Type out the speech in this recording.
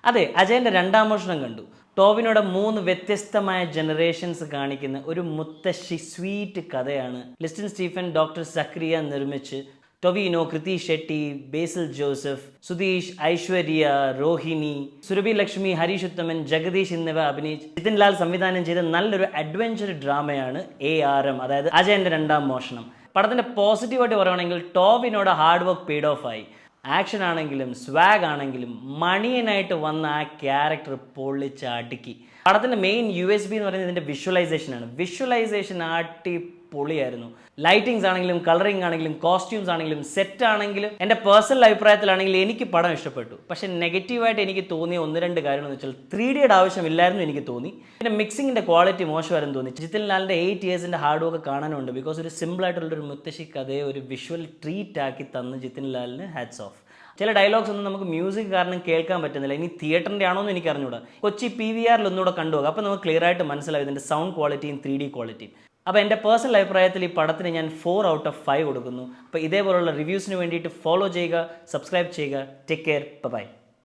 അതെ, അജയൻ്റെ രണ്ടാം മോഷണം കണ്ടു. ടോവിനോടെ 3 വ്യത്യസ്തമായ ജനറേഷൻസ് കാണിക്കുന്ന ഒരു മുത്തശ്ശി സ്വീറ്റ് കഥയാണ് ലിസ്റ്റിൻ സ്റ്റീഫൻ, ഡോക്ടർ സക്രിയ നിർമ്മിച്ച് ടൊവിനോ, കൃതി ഷെട്ടി, ബേസിൽ ജോസഫ്, സുധീഷ്, ഐശ്വര്യ, രോഹിണി, സുരഭി ലക്ഷ്മി, ഹരീഷ് ഉത്തമൻ, ജഗദീഷ് എന്നിവ അഭിനയിച്ച് ജിതിൻ ലാൽ സംവിധാനം ചെയ്ത നല്ലൊരു അഡ്വഞ്ചർ ഡ്രാമയാണ് ARM, അതായത് അജയൻ്റെ രണ്ടാം മോഷണം. പടത്തിൻ്റെ പോസിറ്റീവായിട്ട് പറയുകയാണെങ്കിൽ ടോവിനോടെ ഹാർഡ് വർക്ക് പെയ്ഡ് ഓഫ് ആയി. ആക്ഷൻ ആണെങ്കിലും സ്വാഗ് ആണെങ്കിലും മണിയനായിട്ട് വന്ന ആ ക്യാരക്ടർ പൊള്ളിച്ച് അടുക്കി. പടത്തിൻ്റെ മെയിൻ USP എന്ന് പറയുന്നത് ഇതിൻ്റെ വിഷ്വലൈസേഷനാണ്. വിഷ്വലൈസേഷൻ പൊളിയായിരുന്നു. ലൈറ്റിങ്സ് ആണെങ്കിലും കളറിംഗ് ആണെങ്കിലും കോസ്റ്റ്യൂംസ് ആണെങ്കിലും സെറ്റ് ആണെങ്കിലും എൻ്റെ പേഴ്സണൽ അഭിപ്രായത്തിലാണെങ്കിൽ എനിക്ക് പടം ഇഷ്ടപ്പെട്ടു. പക്ഷേ നെഗറ്റീവായിട്ട് എനിക്ക് തോന്നിയ 1-2 കാര്യങ്ങൾ എന്ന് വെച്ചാൽ 3Dയുടെ ആവശ്യമില്ലായിരുന്നു എനിക്ക് തോന്നി. പിന്നെ മിക്സിങ്ങിൻ്റെ ക്വാളിറ്റി മോശമായിരുന്നു തോന്നി. ജിതിൻ ലാലിൻ്റെ 8 ഇയേഴ്സിൻ്റെ ഹാർഡ് വർക്ക് കാണാനുണ്ട്. ബിക്കോസ് ഒരു സിമ്പിളായിട്ടുള്ളൊരു മുത്തശ്ശി കഥയെ ഒരു വിഷ്വൽ ട്രീറ്റ് ആക്കി തന്ന് ജിതിൻ ലാലിന് ഹാറ്റ്സ് ഓഫ്. ചില ഡയലോഗ്സ് ഒന്നും നമുക്ക് മ്യൂസിക് കാരണം കേൾക്കാൻ പറ്റുന്നില്ല. ഇനി തിയേറ്ററിൻ്റെ ആണോ എന്ന് എനിക്ക് അറിഞ്ഞൂടാ. കൊച്ചി PVRൽ ഒന്നുകൂടെ കണ്ടുപോകും. അപ്പോൾ നമുക്ക് ക്ലിയർ ആയിട്ട് മനസ്സിലാവും ഇതിൻ്റെ സൗണ്ട് ക്വാളിറ്റിയും 3D ക്വാളിറ്റിയും. അപ്പോൾ എൻ്റെ പേഴ്സണൽ അഭിപ്രായത്തിൽ ഈ പടത്തിന് ഞാൻ 4 ഔട്ട് ഓഫ് 5 കൊടുക്കുന്നു. അപ്പോൾ ഇതേപോലുള്ള റിവ്യൂസിന് വേണ്ടിയിട്ട് ഫോളോ ചെയ്യുക, സബ്സ്ക്രൈബ് ചെയ്യുക. Take care, by.